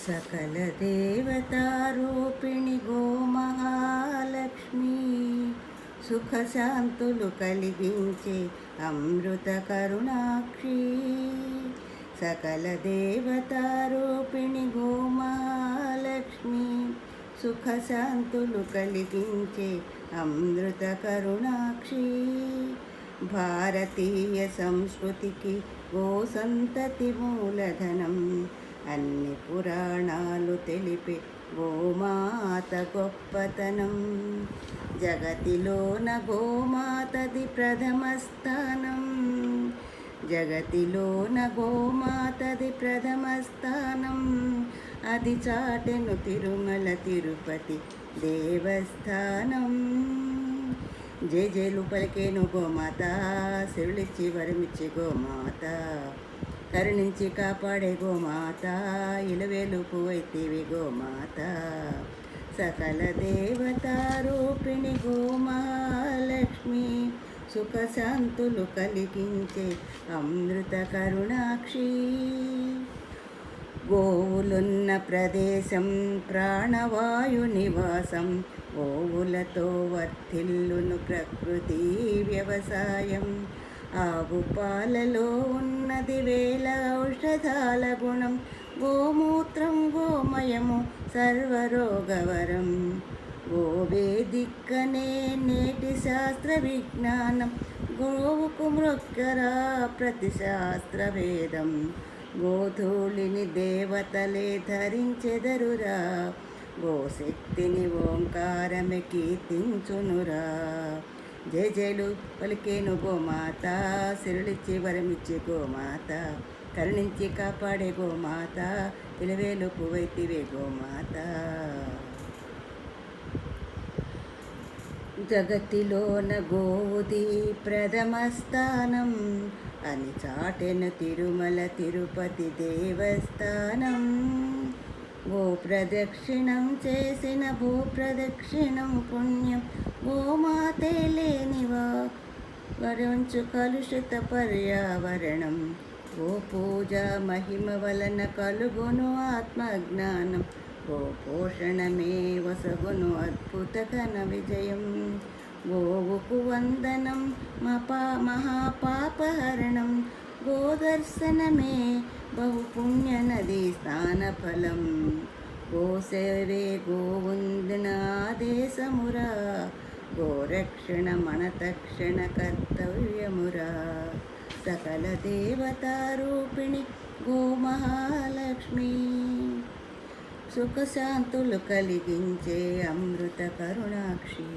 సకల దేవతారూపిణి గోమహాలక్ష్మి సుఖశాంతులు కలిగించే అమృత కరుణాక్షి. సకల దేవతారూపిణి గోమహాలక్ష్మి సుఖశాంతులు కలిగించే అమృత కరుణాక్షి. భారతీయ సంస్కృతికి గో సంతతి మూలధనం. అన్ని పురాణాలు తెలిపే గోమాత గొప్పతనం. జగతిలోన గోమాతది ప్రథమ స్థానం. జగతిలోన గోమాతది ప్రథమ స్థానం. అది చాటెను తిరుమల తిరుపతి దేవస్థానం. జయ జయలు పలికేను గోమాత, శివులిచ్చి వరమిచ్చి గోమాత, కరుణించి కాపాడే గోమాత, ఇలవేలు పువ్వైతివి గోమాత. సకల దేవతారూపిణి గోమహాలక్ష్మి సుఖశాంతులు కలిగించే అమృత కరుణాక్షి. గోవులున్న ప్రదేశం ప్రాణవాయు నివాసం. గోవులతో వర్ధిల్లును ప్రకృతి వ్యవసాయం. ఆవు పాలలో ఉన్నది వేల ఔషధాల గుణం. గోమూత్రం గోమయము సర్వరోగవరం. గోవేదిక్కనే నేటి శాస్త్ర విజ్ఞానం. గోవుకు మృక్కరా ప్రతి శాస్త్ర వేదం. గోధూళిని దేవతలే ధరించెదరురా. గోశక్తిని ఓంకారమే కీర్తించునురా. జయ జయలు పలికేను గోమాత, సిరులిచ్చి వరమిచ్చి గోమాత, కరుణించి కాపాడే గోమాత, ఇలవేలు పువ్వైతివే గోమాత. జగతిలోన గోవుది ప్రథమ స్థానం. అని చాటెను తిరుమల తిరుపతి దేవస్థానం. గో ప్రదక్షిణం చేసిన భూప్రదక్షిణం పుణ్యం. గోమాతే లేనివా వరంచు కలుషిత పర్యావరణం. గో పూజ మహిమ వలన కలుగును ఆత్మజ్ఞానం. గో పోషణమే వసగును అద్భుత ఘన విజయం. గోవుకు వందనం మహాపాపహరణం. గోదర్శనమే బహుపుణ్య నది స్థానఫలం. గోసేవే గోవుందిన ఆదేశమురా. గోరక్షణ మన తక్షణ కర్తవ్యమురా. సకల దేవతారూపిణి గోమహాలక్ష్మి సుఖశాంతులు కలిగించే అమృత కరుణాక్షి.